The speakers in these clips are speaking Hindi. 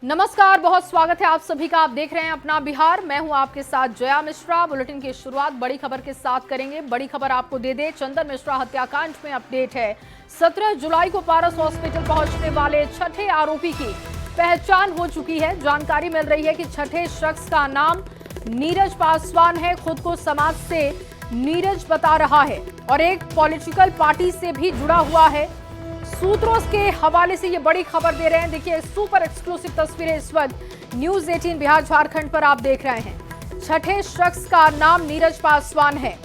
नमस्कार, बहुत स्वागत है आप सभी का। आप देख रहे हैं अपना बिहार। मैं हूं आपके साथ जया मिश्रा। बुलेटिन की शुरुआत बड़ी खबर के साथ करेंगे। बड़ी खबर आपको दे दे, चंदन मिश्रा हत्याकांड में अपडेट है। 17 जुलाई को पारस हॉस्पिटल पहुंचने वाले छठे आरोपी की पहचान हो चुकी है। जानकारी मिल रही है कि छठे शख्स का नाम नीरज पासवान है। खुद को समाज से नीरज बता रहा है और एक पॉलिटिकल पार्टी से भी जुड़ा हुआ है। सूत्रों के हवाले से ये बड़ी खबर दे रहे हैं। देखिए, सुपर एक्सक्लूसिव तस्वीरें इस वक्त न्यूज 18 बिहार झारखंड पर आप देख रहे हैं। छठे शख्स का नाम नीरज पासवान है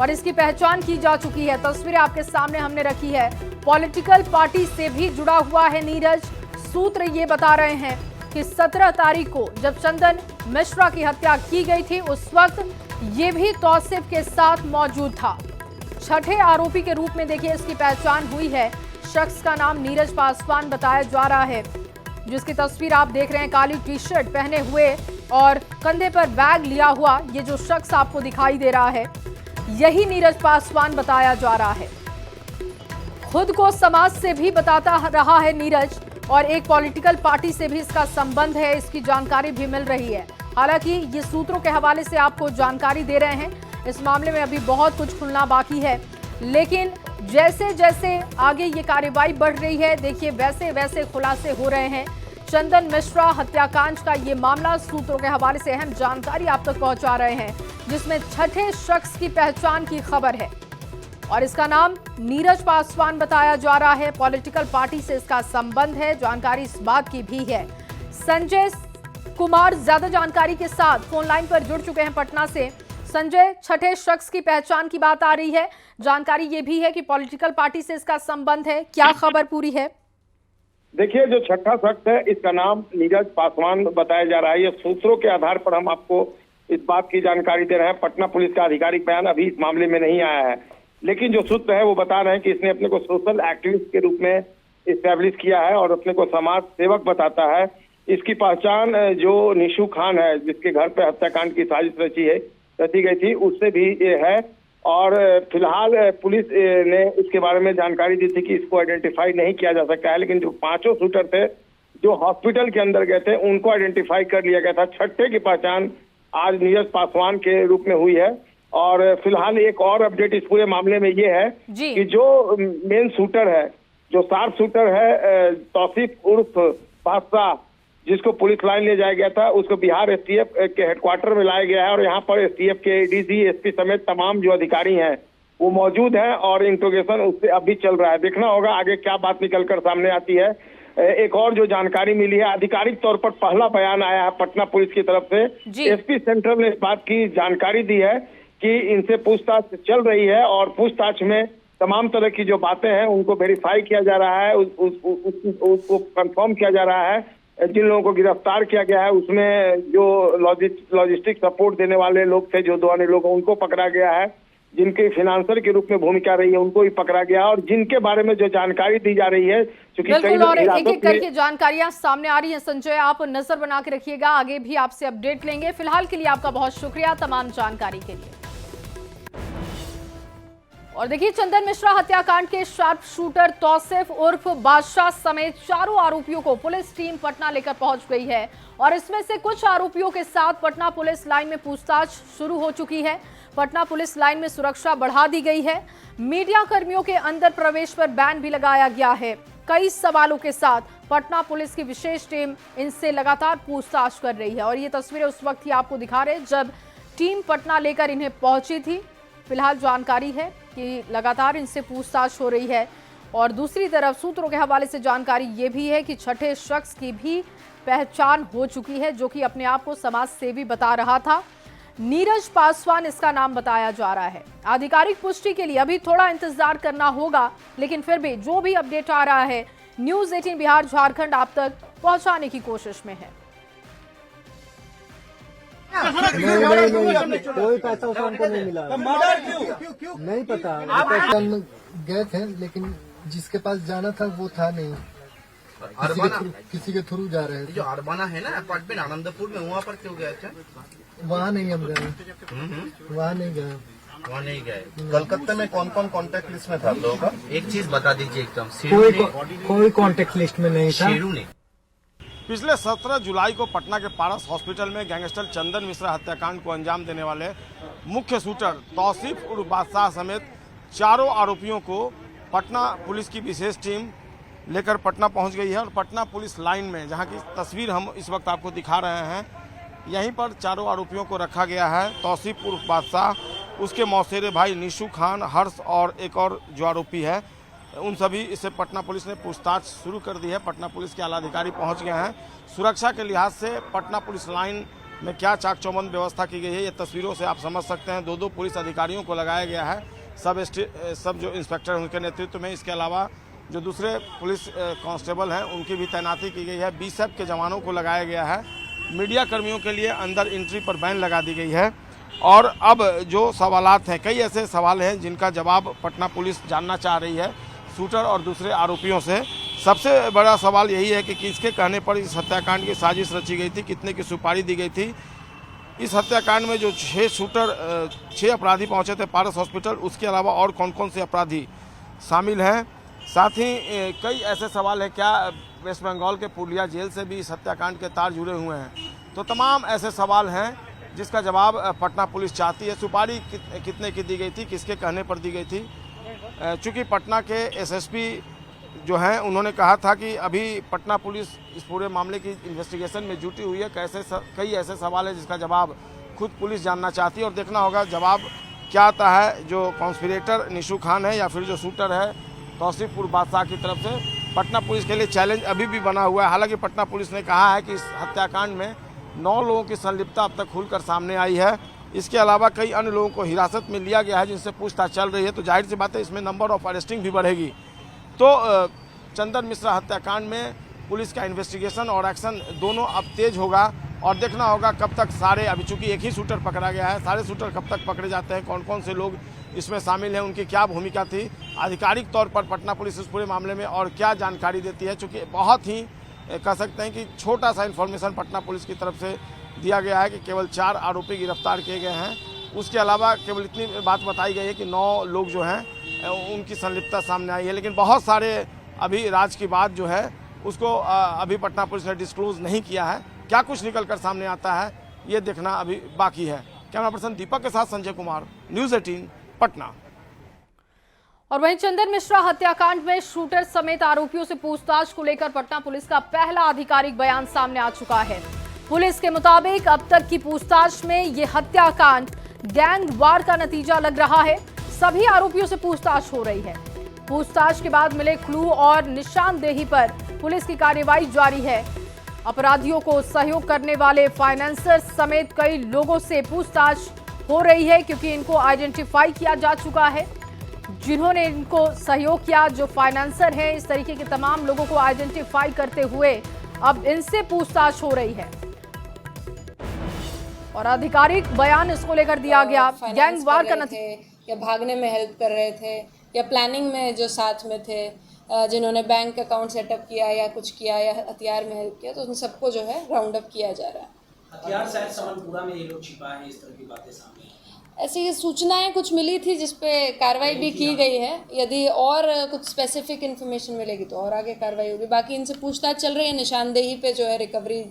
और इसकी पहचान की जा चुकी है। तस्वीरें आपके सामने हमने रखी है। पॉलिटिकल पार्टी से भी जुड़ा हुआ है नीरज। सूत्र ये बता रहे हैं कि 17 तारीख को जब चंदन मिश्रा की हत्या की गई थी, उस वक्त ये भी तौसीफ के साथ मौजूद था। छठे आरोपी के रूप में देखिए इसकी पहचान हुई है। शख्स का नाम नीरज पासवान बताया जा रहा है, जिसकी तस्वीर आप देख रहे हैं। काली टी शर्ट पहने हुए और कंधे पर बैग लिया हुआ ये जो शख्स आपको दिखाई दे रहा है, यही नीरज पासवान बताया जा रहा है। खुद को समाज से भी बताता रहा है नीरज और एक पॉलिटिकल पार्टी से भी इसका संबंध है, इसकी जानकारी भी मिल रही है। हालांकि ये सूत्रों के हवाले से आपको जानकारी दे रहे हैं। इस मामले में अभी बहुत कुछ खुलना बाकी है, लेकिन जैसे जैसे आगे ये कार्रवाई बढ़ रही है, देखिए वैसे वैसे खुलासे हो रहे हैं। चंदन मिश्रा हत्याकांड का ये मामला सूत्रों के हवाले से अहम जानकारी आप तक पहुंचा रहे हैं, जिसमें छठे शख्स की पहचान की खबर है और इसका नाम नीरज पासवान बताया जा रहा है। पॉलिटिकल पार्टी से इसका संबंध है। जानकारी इस बात की भी है। संजय कुमार ज्यादा जानकारी के साथ फोन लाइन पर जुड़ चुके हैं पटना से। संजय, छठे शख्स की पहचान की बात आ रही है। जानकारी ये भी है कि पॉलिटिकल पार्टी से इसका संबंध है। क्या खबर पूरी है? देखिए, जो छठा शख्स है इसका नाम नीरज पासवान बताया जा रहा है। ये सूत्रों के आधार पर हम आपको इस बात की जानकारी दे रहे हैं। पटना पुलिस का आधिकारिक बयान अभी इस मामले में नहीं आया है, लेकिन जो सूत्र है वो बता रहे हैं कि इसने अपने को सोशल एक्टिविस्ट के रूप में इस्टेब्लिश किया है और अपने को समाज सेवक बताता है। इसकी पहचान जो निशु खान है, जिसके घर पे हत्याकांड की साजिश रची गई थी, उससे भी ये है। और फिलहाल पुलिस ने इसके बारे में जानकारी दी थी कि इसको आइडेंटिफाई नहीं किया जा सकता है, लेकिन जो 5 शूटर थे जो हॉस्पिटल के अंदर गए थे उनको आइडेंटिफाई कर लिया गया था। छठे की पहचान आज नीरज पासवान के रूप में हुई है। और फिलहाल एक और अपडेट इस पूरे मामले में ये है कि जो मेन शूटर है, जो शार्प शूटर है तौसीफ उर्फ बादशाह, जिसको पुलिस लाइन ले जाया गया था, उसको बिहार एसटीएफ के हेडक्वार्टर में लाया गया है और यहाँ पर एसटीएफ के डीसी, एसपी समेत तमाम जो अधिकारी हैं वो मौजूद हैं और इंट्रोगेशन उससे अभी चल रहा है। देखना होगा आगे क्या बात निकलकर सामने आती है। एक और जो जानकारी मिली है, आधिकारिक तौर पर पहला बयान आया है पटना पुलिस की तरफ से। एसपी सेंट्रल ने इस बात की जानकारी दी है कि इनसे पूछताछ चल रही है और पूछताछ में तमाम तरह की जो बातें हैं उनको वेरीफाई किया जा रहा है, उसको कंफर्म किया जा रहा है। जिन लोगों को गिरफ्तार किया गया है उसमें जो लॉजिस्टिक सपोर्ट देने वाले लोग थे, जो 2 अन्य लोग, उनको पकड़ा गया है। जिनके फाइनेंसर के रूप में भूमिका रही है उनको भी पकड़ा गया और जिनके बारे में जो जानकारी दी जा रही है, क्योंकि बिल्कुल, और एक एक करके जानकारियां सामने आ रही हैं। संजय, आप नजर बना के रखिएगा, आगे भी आपसे अपडेट लेंगे। फिलहाल के लिए आपका बहुत शुक्रिया तमाम जानकारी के लिए। और देखिए, चंदन मिश्रा हत्याकांड के शार्प शूटर तौसीफ उर्फ बादशाह समेत 4 आरोपियों को पुलिस टीम पटना लेकर पहुंच गई है और इसमें से कुछ आरोपियों के साथ पटना पुलिस लाइन में पूछताछ शुरू हो चुकी है। पटना पुलिस लाइन में सुरक्षा बढ़ा दी गई है। मीडिया कर्मियों के अंदर प्रवेश पर बैन भी लगाया गया है। कई सवालों के साथ पटना पुलिस की विशेष टीम इनसे लगातार पूछताछ कर रही है और ये तस्वीरें उस वक्त ही आपको दिखा रहे हैं जब टीम पटना लेकर इन्हें पहुंची थी। फिलहाल जानकारी है कि लगातार इनसे पूछताछ हो रही है और दूसरी तरफ सूत्रों के हवाले से जानकारी ये भी है कि छठे शख्स की भी पहचान हो चुकी है, जो कि अपने आप को समाज सेवी बता रहा था। नीरज पासवान इसका नाम बताया जा रहा है। आधिकारिक पुष्टि के लिए अभी थोड़ा इंतजार करना होगा, लेकिन फिर भी जो भी अपडेट आ रहा है न्यूज 18 बिहार झारखंड आप तक पहुंचाने की कोशिश में है। नहीं, कोई पैसा उसे हमको नहीं मिला। नहीं पता, हम गए थे लेकिन जिसके पास जाना था वो था नहीं। किसी के थ्रू जा रहे थे। जो अरबाना है ना अपार्टमेंट आनंदपुर में, वहाँ पर क्यों गए थे? वहाँ नहीं हम गए, वहाँ नहीं गए। वहाँ नहीं गए। कलकत्ता में कौन कौन कॉन्टेक्ट लिस्ट में था लोगों का? एक चीज बता दीजिए एकदम। कोई कॉन्टेक्ट लिस्ट में नहीं था। शेरू ने पिछले 17 जुलाई को पटना के पारस हॉस्पिटल में गैंगस्टर चंदन मिश्रा हत्याकांड को अंजाम देने वाले मुख्य शूटर तौसीफ उर्फ बादशाह समेत चारों आरोपियों को पटना पुलिस की विशेष टीम लेकर पटना पहुंच गई है। और पटना पुलिस लाइन में, जहां की तस्वीर हम इस वक्त आपको दिखा रहे हैं, यहीं पर चारों आरोपियों को रखा गया है। तौसीफ उर्फ बादशाह, उसके मौसेरे भाई निशु खान, हर्ष और एक और जो आरोपी है, उन सभी इससे पटना पुलिस ने पूछताछ शुरू कर दी है। पटना पुलिस के आला अधिकारी पहुंच गए हैं। सुरक्षा के लिहाज से पटना पुलिस लाइन में क्या चाक चौबंद व्यवस्था की गई है, ये तस्वीरों से आप समझ सकते हैं। दो पुलिस अधिकारियों को लगाया गया है, सब जो इंस्पेक्टर हैं उनके नेतृत्व में। इसके अलावा जो दूसरे पुलिस कांस्टेबल हैं उनकी भी तैनाती की गई है। बीएसएफ के जवानों को लगाया गया है। मीडिया कर्मियों के लिए अंदर एंट्री पर बैन लगा दी गई है। और अब जो सवालात हैं, कई ऐसे सवाल हैं जिनका जवाब पटना पुलिस जानना चाह रही है शूटर और दूसरे आरोपियों से। सबसे बड़ा सवाल यही है कि किसके कहने पर इस हत्याकांड की साजिश रची गई थी, कितने की सुपारी दी गई थी। इस हत्याकांड में जो 6 अपराधी पहुंचे थे पारस हॉस्पिटल, उसके अलावा और कौन कौन से अपराधी शामिल हैं। साथ ही कई ऐसे सवाल हैं, क्या वेस्ट बंगाल के पुरलिया जेल से भी इस हत्याकांड के तार जुड़े हुए हैं। तो तमाम ऐसे सवाल हैं जिसका जवाब पटना पुलिस चाहती है। सुपारी कितने की दी गई थी, किसके कहने पर दी गई थी। चूँकि पटना के एसएसपी जो हैं उन्होंने कहा था कि अभी पटना पुलिस इस पूरे मामले की इन्वेस्टिगेशन में जुटी हुई है। कई ऐसे सवाल हैं जिसका जवाब खुद पुलिस जानना चाहती है और देखना होगा जवाब क्या आता है। जो कॉन्स्पिरेटर निशु खान है या फिर जो शूटर है तौसीफ उर्फ बादशाह की तरफ से पटना पुलिस के लिए चैलेंज अभी भी बना हुआ है। हालांकि पटना पुलिस ने कहा है कि इस हत्याकांड में 9 लोगों की संलिप्तता अब तक खुलकर सामने आई है। इसके अलावा कई अन्य लोगों को हिरासत में लिया गया है जिनसे पूछताछ चल रही है। तो जाहिर सी बात है इसमें नंबर ऑफ अरेस्टिंग भी बढ़ेगी। तो चंदन मिश्रा हत्याकांड में पुलिस का इन्वेस्टिगेशन और एक्शन दोनों अब तेज होगा और देखना होगा कब तक सारे, अभी चूंकि एक ही शूटर पकड़ा गया है, सारे शूटर कब तक पकड़े जाते हैं, कौन कौन से लोग इसमें शामिल हैं, उनकी क्या भूमिका थी आधिकारिक तौर पर पटना पुलिस इस पूरे मामले में और क्या जानकारी देती है। चूँकि बहुत ही कह सकते हैं कि छोटा सा इन्फॉर्मेशन पटना पुलिस की तरफ से दिया गया है कि केवल 4 आरोपी गिरफ्तार किए गए हैं। उसके अलावा केवल इतनी बात बताई गई है कि 9 लोग जो हैं उनकी संलिप्तता सामने आई है। लेकिन बहुत सारे अभी राज की बात जो है उसको अभी पटना पुलिस ने डिस्क्लोज नहीं किया है। क्या कुछ निकल कर सामने आता है ये देखना अभी बाकी है। कैमरा पर्सन दीपक के साथ संजय कुमार, न्यूज़ 18 पटना। और वहीं चंदन मिश्रा हत्याकांड में शूटर समेत आरोपियों से पूछताछ को लेकर पटना पुलिस का पहला आधिकारिक बयान सामने आ चुका है। पुलिस के मुताबिक अब तक की पूछताछ में ये हत्याकांड गैंग वार का नतीजा लग रहा है। सभी आरोपियों से पूछताछ हो रही है। पूछताछ के बाद मिले क्लू और निशानदेही पर पुलिस की कार्रवाई जारी है। अपराधियों को सहयोग करने वाले फाइनेंसर समेत कई लोगों से पूछताछ हो रही है क्योंकि इनको आइडेंटिफाई किया जा चुका है जिन्होंने इनको सहयोग किया। जो फाइनेंसर हैं, इस तरीके के तमाम लोगों को आइडेंटिफाई करते हुए अब इनसे पूछताछ हो रही है और आधिकारिक बयान इसको लेकर दिया गया। गैंग वार का या भागने में हेल्प कर रहे थे या प्लानिंग में जो साथ में थे, जिन्होंने बैंक अकाउंट सेटअप किया या कुछ किया या हथियार में हेल्प किया, तो उन सबको जो है राउंड अप किया जा रहा है। हथियार शायद समनपुरा में ये लोग छिपा है, इस तरह की बातें सामने ऐसी सूचनाएं कुछ मिली थी जिसपे कार्रवाई भी की गई है। यदि और कुछ स्पेसिफिक इन्फॉर्मेशन मिलेगी तो और आगे कार्रवाई होगी। बाकी इनसे पूछताछ चल रही है, निशानदेही पे जो है रिकवरी।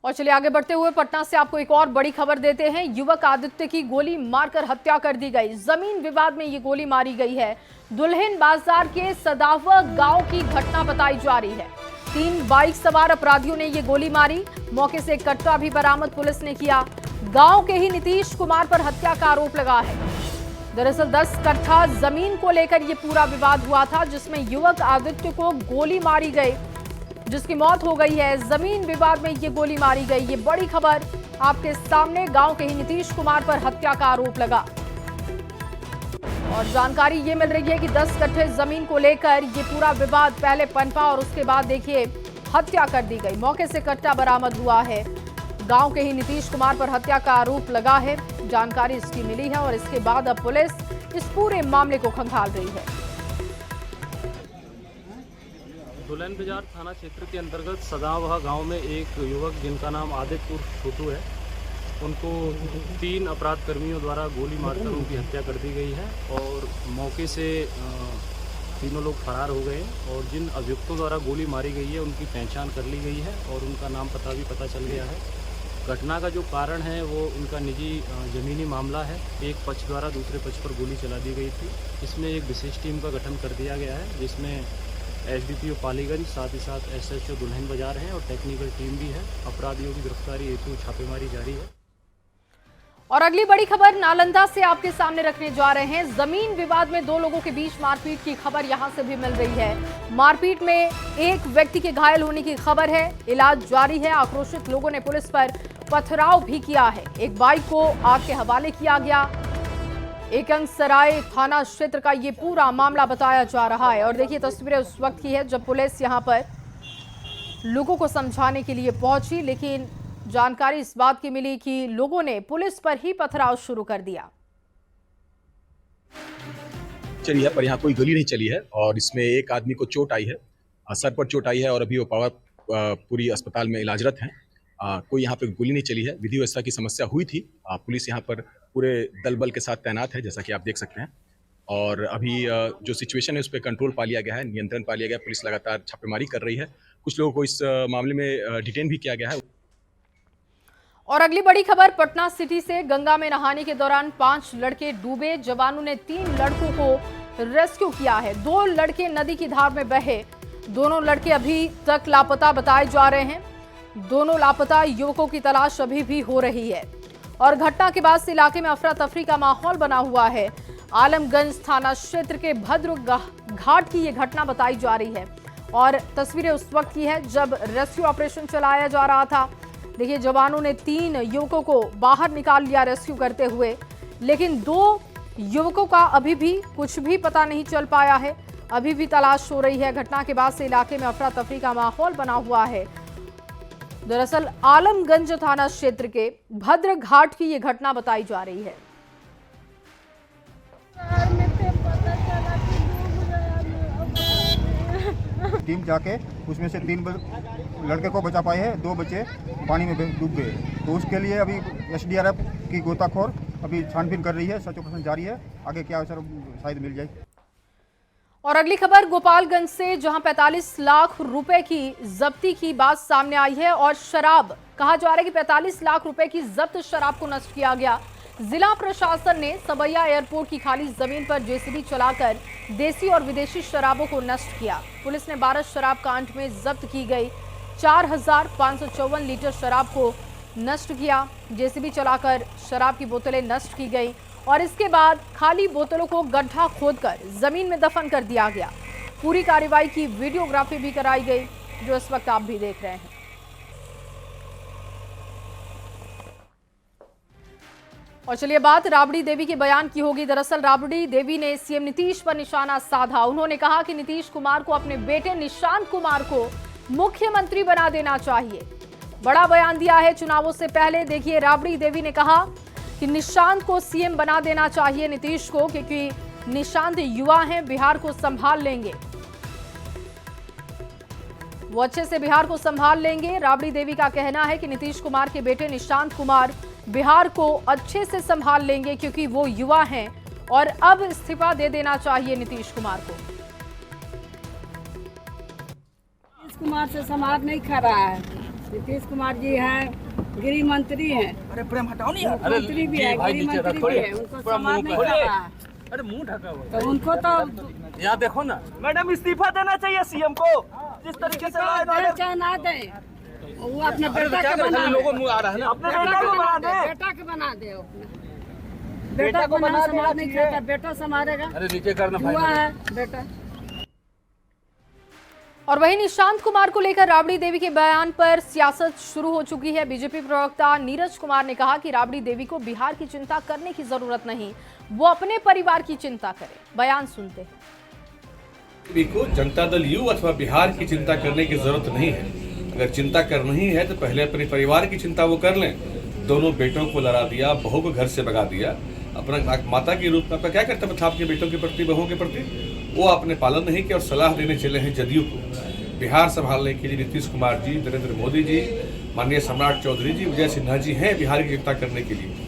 और चलिए आगे बढ़ते हुए पटना से आपको एक और बड़ी खबर देते हैं। युवक आदित्य की गोली मारकर हत्या कर दी गई। जमीन विवाद में ये गोली मारी गई है। दुल्हिन बाजार के सदावा गांव की घटना बताई जा रही है। 3 बाइक सवार अपराधियों ने ये गोली मारी। मौके से एक कट्टा भी बरामद पुलिस ने किया। गांव के ही नीतीश कुमार पर हत्या का आरोप लगा है। दरअसल 10 कट्ठा जमीन को लेकर ये पूरा विवाद हुआ था जिसमें युवक आदित्य को गोली मारी गई, जिसकी मौत हो गई है। जमीन विवाद में ये गोली मारी गई। ये बड़ी खबर आपके सामने। गांव के ही नीतीश कुमार पर हत्या का आरोप लगा और जानकारी ये मिल रही है कि 10 कट्ठे जमीन को लेकर ये पूरा विवाद पहले पनपा और उसके बाद देखिए हत्या कर दी गई। मौके से कट्टा बरामद हुआ है। गांव के ही नीतीश कुमार पर हत्या का आरोप लगा है। जानकारी इसकी मिली है और इसके बाद अब पुलिस इस पूरे मामले को खंगाल रही है। दुल्हिन बाजार थाना क्षेत्र के अंतर्गत सदावहा गांव में एक युवक जिनका नाम आदित्य उर्फ छोटू है, उनको 3 अपराध कर्मियों द्वारा गोली मारकर उनकी हत्या कर दी गई है और मौके से तीनों लोग फरार हो गए हैं और जिन अभियुक्तों द्वारा गोली मारी गई है उनकी पहचान कर ली गई है और उनका नाम पता भी पता चल गया है। घटना का जो कारण है वो उनका निजी ज़मीनी मामला है। एक पक्ष द्वारा दूसरे पक्ष पर गोली चला दी गई थी। इसमें एक विशेष टीम का गठन कर दिया गया है जिसमें एसडीपीओ पालीगंज साथ ही साथ एसएचओ दुल्हन बाजार हैं और टेक्निकल टीम भी है। अपराधियों की गिरफ्तारी हेतु छापेमारी जारी है। और अगली बड़ी खबर नालंदा से आपके सामने रखने जा रहे हैं। जमीन विवाद में दो लोगों के बीच मारपीट की खबर यहां से भी मिल रही है। मारपीट में एक व्यक्ति के घायल होने की खबर है। इलाज जारी है। आक्रोशित लोगों ने पुलिस पर पथराव भी किया है। एक बाइक को आग के हवाले किया गया। एकंगसराय थाना क्षेत्र का ये पूरा मामला बताया जा रहा है। और देखिए तस्वीरें उस वक्त की है जब पुलिस यहां पर लोगों को समझाने के लिए पहुंची, लेकिन जानकारी इस बात की मिली कि लोगों ने पुलिस पर ही पथराव शुरू कर दिया। चली है पर यहाँ कोई गोली नहीं चली है और इसमें एक आदमी को चोट आई है, सर पर चोट आई है और अभी वो पूरी अस्पताल में इलाजरत हैं। कोई यहाँ पे गोली नहीं चली है। विधि व्यवस्था की समस्या हुई थी। पुलिस यहाँ पर पूरे दल बल के साथ तैनात है जैसा कि आप देख सकते हैं और अभी जो सिचुएशन है उस पर कंट्रोल पा लिया गया है, नियंत्रण पा लिया गया। पुलिस लगातार छापेमारी कर रही है। कुछ लोगों को इस मामले में डिटेन भी किया गया है। और अगली बड़ी खबर पटना सिटी से। गंगा में नहाने के दौरान 5 लड़के डूबे। जवानों ने 3 लड़कों को रेस्क्यू किया है। 2 लड़के नदी की धार में बहे। दोनों लड़के अभी तक लापता बताए जा रहे हैं। दोनों लापता युवकों की तलाश अभी भी हो रही है। और घटना के बाद से इलाके में अफरा तफरी का माहौल बना हुआ है। आलमगंज थाना क्षेत्र के भद्र घाट की ये घटना बताई जा रही है और तस्वीरें उस वक्त की है जब रेस्क्यू ऑपरेशन चलाया जा रहा था। देखिए जवानों ने 3 युवकों को बाहर निकाल लिया रेस्क्यू करते हुए, लेकिन 2 युवकों का अभी भी कुछ भी पता नहीं चल पाया है। अभी भी तलाश हो रही है। घटना के बाद से इलाके में अफरा तफरी का माहौल बना हुआ है। दरअसल आलमगंज थाना क्षेत्र के भद्र घाट की ये घटना बताई जा रही है। टीम जाके उसमें से 3 लड़के को बचा पाए हैं। 2 बच्चे पानी में डूब गए। तो उसके लिए अभी एसडीआरएफ की गोताखोर अभी छानबीन कर रही है। सर्च ऑपरेशन जारी है। आगे क्या सर शायद मिल जाए। और अगली खबर गोपालगंज से, जहां 45 लाख रुपए की जब्ती की बात सामने आई है और शराब, कहा जा रहा है कि 45 लाख रुपए की जब्त शराब को नष्ट किया गया। जिला प्रशासन ने सबैया एयरपोर्ट की खाली जमीन पर जेसीबी चलाकर देसी और विदेशी शराबों को नष्ट किया। पुलिस ने 12 शराब कांड में जब्त की गई 4554 लीटर शराब को नष्ट किया। जेसीबी चलाकर शराब की बोतलें नष्ट की गई और इसके बाद खाली बोतलों को गड्ढा खोदकर जमीन में दफन कर दिया गया। पूरी कार्रवाई की वीडियोग्राफी भी कराई गई जो इस वक्त आप भी देख रहे हैं। और चलिए बात राबड़ी देवी के बयान की होगी। दरअसल राबड़ी देवी ने सीएम नीतीश पर निशाना साधा। उन्होंने कहा कि नीतीश कुमार को अपने बेटे निशांत कुमार को मुख्यमंत्री बना देना चाहिए। बड़ा बयान दिया है चुनावों से पहले। देखिए राबड़ी देवी ने कहा कि निशांत को सीएम बना देना चाहिए नीतीश को, क्योंकि निशांत युवा हैं, बिहार को संभाल लेंगे, वो अच्छे से बिहार को संभाल लेंगे। राबड़ी देवी का कहना है कि नीतीश कुमार के बेटे निशांत कुमार बिहार को अच्छे से संभाल लेंगे क्योंकि वो युवा हैं और अब इस्तीफा दे देना चाहिए नीतीश कुमार को। नीतीश कुमार से समाज नहीं खा रहा है। नीतीश कुमार जी हैं, गृह मंत्री हैं। अरे प्रेम हटाओ नहीं, मंत्री भी है, गृह मंत्री भी है, उनको समाज नहीं खा रहा है। अरे मुंह ढका हुआ तो उनको तो यहाँ देखो ना मैडम, इस्तीफा देना चाहिए सीएम को। जिस तरीके से चाहे ना दे, वो अपने बेटा के बना लोगों आ रहा है ना, अपने बेटा को बना दे, बेटा के बना दे, बेटा को बना समाज नहीं खाता, बेटा संभालेगा। अरे नीचे करना हुआ है बेटा। और वहीं निशांत कुमार को लेकर राबड़ी देवी के बयान पर सियासत शुरू हो चुकी है। बीजेपी प्रवक्ता नीरज कुमार ने कहा कि राबड़ी देवी को बिहार की चिंता करने की जरूरत नहीं, वो अपने परिवार की चिंता करे। बयान सुनते हैं। को जनता दल यू अथवा बिहार की चिंता करने की जरूरत नहीं है। अगर चिंता करनी ही है तो पहले अपने परिवार की चिंता वो कर लें। दोनों बेटों को लड़ा दिया, बहू को घर से भगा दिया। अपना माता के रूप में आपका क्या कर्तव्य था आपके बेटों के प्रति, बहू के प्रति? वो आपने पालन नहीं किया और सलाह देने चले हैं जदयू को। बिहार संभालने के लिए नीतीश कुमार जी, नरेंद्र मोदी जी, माननीय सम्राट चौधरी जी, विजय सिन्हा जी हैं बिहार की चिंता करने के लिए।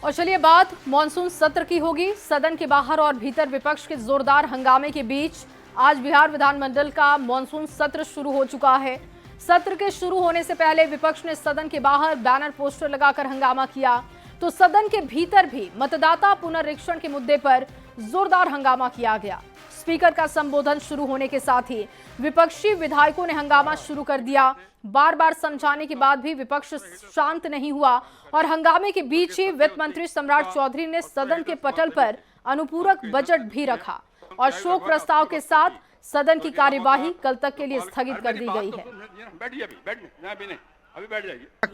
और चलिए बात मॉनसून सत्र की होगी। सदन के बाहर और भीतर विपक्ष के जोरदार हंगामे के बीच आज बिहार विधानमंडल का मॉनसून सत्र शुरू हो चुका है। सत्र के शुरू होने से पहले विपक्ष ने सदन के बाहर बैनर पोस्टर लगाकर हंगामा किया, तो सदन के भीतर भी मतदाता पुनरीक्षण के मुद्दे पर जोरदार हंगामा किया गया। स्पीकर का संबोधन शुरू होने के साथ ही विपक्षी विधायकों ने हंगामा शुरू कर दिया। बार बार समझाने के बाद भी विपक्ष शांत नहीं हुआ और हंगामे के बीच ही वित्त मंत्री सम्राट चौधरी ने सदन के पटल पर अनुपूरक बजट भी रखा और शोक प्रस्ताव के साथ सदन की कार्यवाही कल तक के लिए स्थगित कर दी गई है।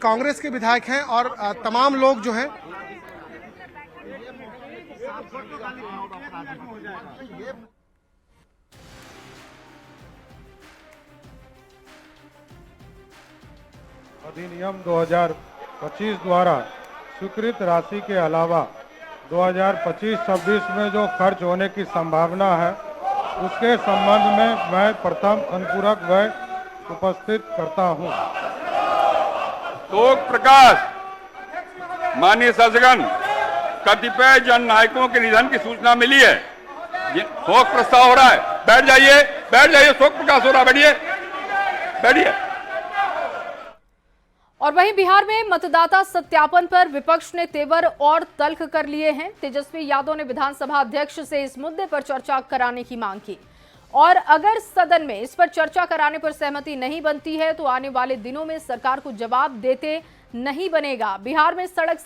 कांग्रेस के विधायक हैं और तमाम लोग जो हैं अधिनियम 2025 द्वारा स्वीकृत राशि के अलावा 2025-26 में जो खर्च होने की संभावना है उसके संबंध में मैं प्रथम अनुपूरक व्यय उपस्थित करता हूं। शोक प्रकाश। माननीय शासकगण, कतिपय जन नायकों के निधन की सूचना मिली है। शोक प्रस्ताव हो रहा है। बैठ जाइए, बैठ जाइए। शोक प्रकाश हो रहा है। बैठिए, बैठिए। और वहीं बिहार में मतदाता सत्यापन पर विपक्ष ने तेवर और तल्ख कर लिए हैं। तेजस्वी यादव ने विधानसभा अध्यक्ष से इस मुद्दे पर चर्चा कराने की मांग की और अगर सदन में इस पर चर्चा कराने पर सहमति नहीं बनती है तो आने वाले दिनों में सरकार को जवाब देते नहीं बनेगा। बिहार में सड़क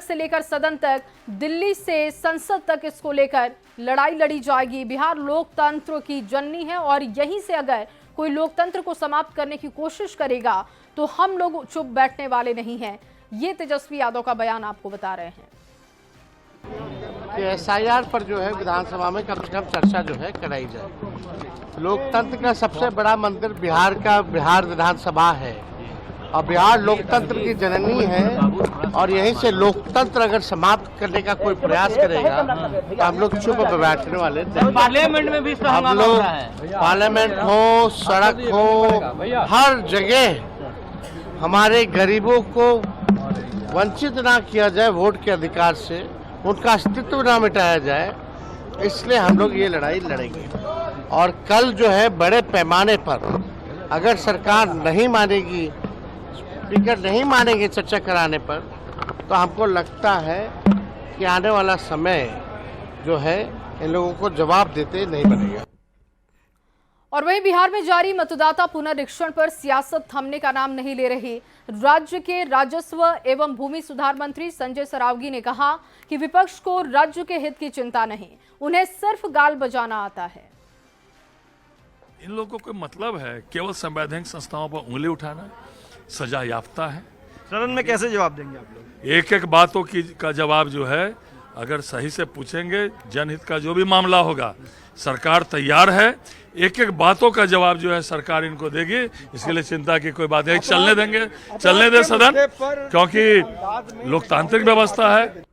से लेकर सदन तक, दिल्ली से संसद तक इसको लेकर लड़ाई लड़ी जाएगी। बिहार लोकतंत्र की जननी है और यहीं से अगर कोई लोकतंत्र को समाप्त करने की कोशिश करेगा तो हम लोग चुप बैठने वाले नहीं हैं। ये तेजस्वी यादव का बयान आपको बता रहे हैं कि एसआईआर पर जो है विधानसभा में कम से कम चर्चा जो है कराई जाए। लोकतंत्र का सबसे बड़ा मंदिर बिहार विधानसभा है और बिहार लोकतंत्र की जननी है और यहीं से लोकतंत्र अगर समाप्त करने का कोई प्रयास करेगा तो हम लोग चुप बैठने वाले नहीं। पार्लियामेंट में भी हम लोग पार्लियामेंट हो, सड़क हो, हर जगह हमारे गरीबों को वंचित ना किया जाए वोट के अधिकार से, उनका अस्तित्व ना मिटाया जाए, इसलिए हम लोग ये लड़ाई लड़ेंगे। और कल जो है बड़े पैमाने पर अगर सरकार नहीं मानेगी, स्पीकर नहीं मानेंगे चर्चा कराने पर, तो हमको लगता है कि आने वाला समय जो है इन लोगों को जवाब देते नहीं बनेगा। और वहीं बिहार में जारी मतदाता पुनरीक्षण पर सियासत थमने का नाम नहीं ले रही। राज्य के राजस्व एवं भूमि सुधार मंत्री संजय सरावगी ने कहा कि विपक्ष को राज्य के हित की चिंता नहीं, उन्हें सिर्फ गाल बजाना आता है। इन लोगों को मतलब है केवल संवैधानिक संस्थाओं पर उंगली उठाना, सजा याफ्ता है। सदन में कैसे जवाब देंगे आप लोग? एक एक बातों का जवाब जो है अगर सही से पूछेंगे, जनहित का जो भी मामला होगा सरकार तैयार है। एक एक बातों का जवाब जो है सरकार इनको देगी, इसके लिए चिंता की कोई बात नहीं। चलने देंगे, चलने दे सदन, क्योंकि लोकतांत्रिक व्यवस्था है।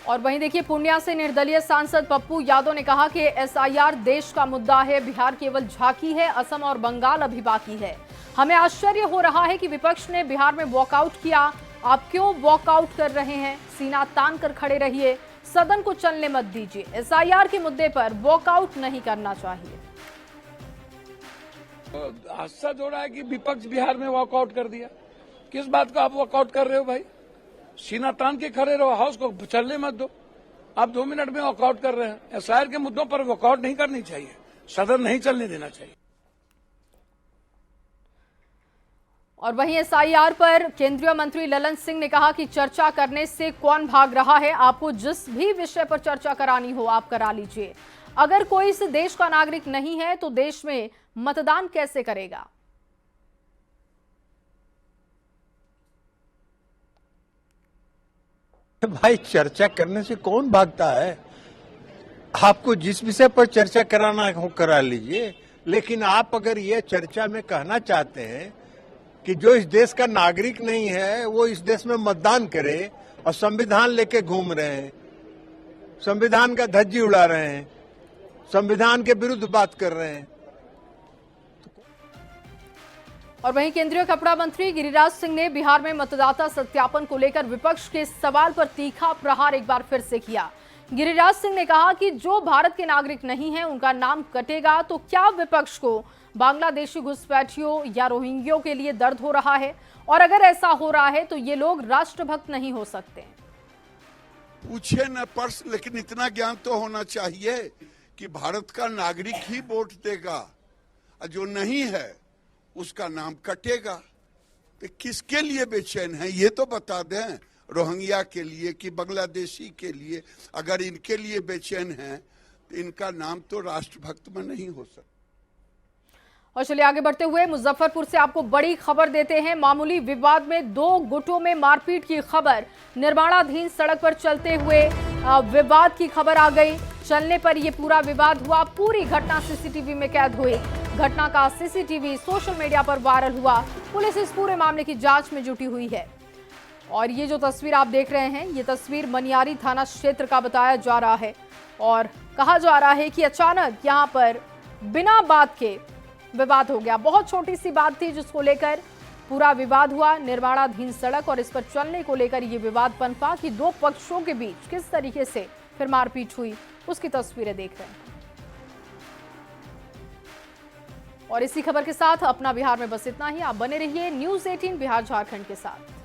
और वहीं देखिए पूर्णिया से निर्दलीय सांसद पप्पू यादव ने कहा कि एसआईआर देश का मुद्दा है, बिहार केवल झांकी है, असम और बंगाल अभी बाकी है। हमें आश्चर्य हो रहा है कि विपक्ष ने बिहार में वॉकआउट किया। आप क्यों वॉकआउट कर रहे हैं? सीना तान कर खड़े रहिए, सदन को चलने मत दीजिए। एसआईआर के मुद्दे पर वॉकआउट नहीं करना चाहिए। आश्चर्य हो रहा है कि विपक्ष बिहार में वॉकआउट कर दिया। किस बात को आप वॉकआउट कर रहे हो भाई? सीना तान के खड़े रहो, हाउस को चलने मत दो। आप 2 मिनट में वॉकआउट कर रहे हैं। एसआईआर के मुद्दों पर वॉकआउट नहीं करनी चाहिए, सदन नहीं चलने देना चाहिए। और वहीं एसआईआर पर केंद्रीय मंत्री ललन सिंह ने कहा कि चर्चा करने से कौन भाग रहा है, आपको जिस भी विषय पर चर्चा करानी हो आप करा लीजिए। अगर कोई इस देश का नागरिक नहीं है तो देश में मतदान कैसे करेगा? भाई चर्चा करने से कौन भागता है? आपको जिस विषय पर चर्चा कराना हो करा लीजिए, लेकिन आप अगर ये चर्चा में कहना चाहते हैं कि जो इस देश का नागरिक नहीं है वो इस देश में मतदान करे और संविधान लेके घूम रहे हैं, संविधान का धज्जी उड़ा रहे हैं, संविधान के विरुद्ध बात कर रहे हैं। और वहीं केंद्रीय कपड़ा मंत्री गिरिराज सिंह ने बिहार में मतदाता सत्यापन को लेकर विपक्ष के सवाल पर तीखा प्रहार एक बार फिर से किया। गिरिराज सिंह ने कहा कि जो भारत के नागरिक नहीं हैं उनका नाम कटेगा तो क्या विपक्ष को बांग्लादेशी घुसपैठियों या रोहिंग्यों के लिए दर्द हो रहा है, और अगर ऐसा हो रहा है तो ये लोग राष्ट्रभक्त नहीं हो सकते। पूछे न प्रश्न, लेकिन इतना ज्ञान तो होना चाहिए कि भारत का नागरिक ही वोट देगा और जो नहीं है उसका नाम कटेगा। तो किसके लिए बेचैन है ये तो बता दें, रोहिंग्या के लिए कि बांग्लादेशी के लिए? अगर इनके लिए बेचैन है तो इनका नाम तो राष्ट्रभक्त में नहीं हो सकता। और चलिए आगे बढ़ते हुए मुजफ्फरपुर से आपको बड़ी खबर देते हैं। मामूली विवाद में 2 गुटों में मारपीट की खबर। निर्माणाधीन सड़क पर चलते हुए विवाद की खबर आ गई। चलने पर यह पूरा विवाद हुआ। पूरी घटना सीसीटीवी में कैद हुई। घटना का सीसीटीवी सोशल मीडिया पर वायरल हुआ। पुलिस इस पूरे मामले की जांच में जुटी हुई है। और ये जो तस्वीर आप देख रहे हैं, ये तस्वीर मनियारी थाना क्षेत्र का बताया जा रहा है। और कहा जा रहा है कि अचानक यहाँ पर बिना बात के विवाद हो गया। बहुत छोटी सी बात थी जिसको लेकर पूरा विवाद हुआ। निर्माणाधीन सड़क और इस पर चलने को लेकर यह विवाद पनपा कि 2 पक्षों के बीच किस तरीके से फिर मारपीट हुई, उसकी तस्वीरें देख रहे हैं। और इसी खबर के साथ अपना बिहार में बस इतना ही। आप बने रहिए न्यूज़ 18 बिहार झारखंड के साथ।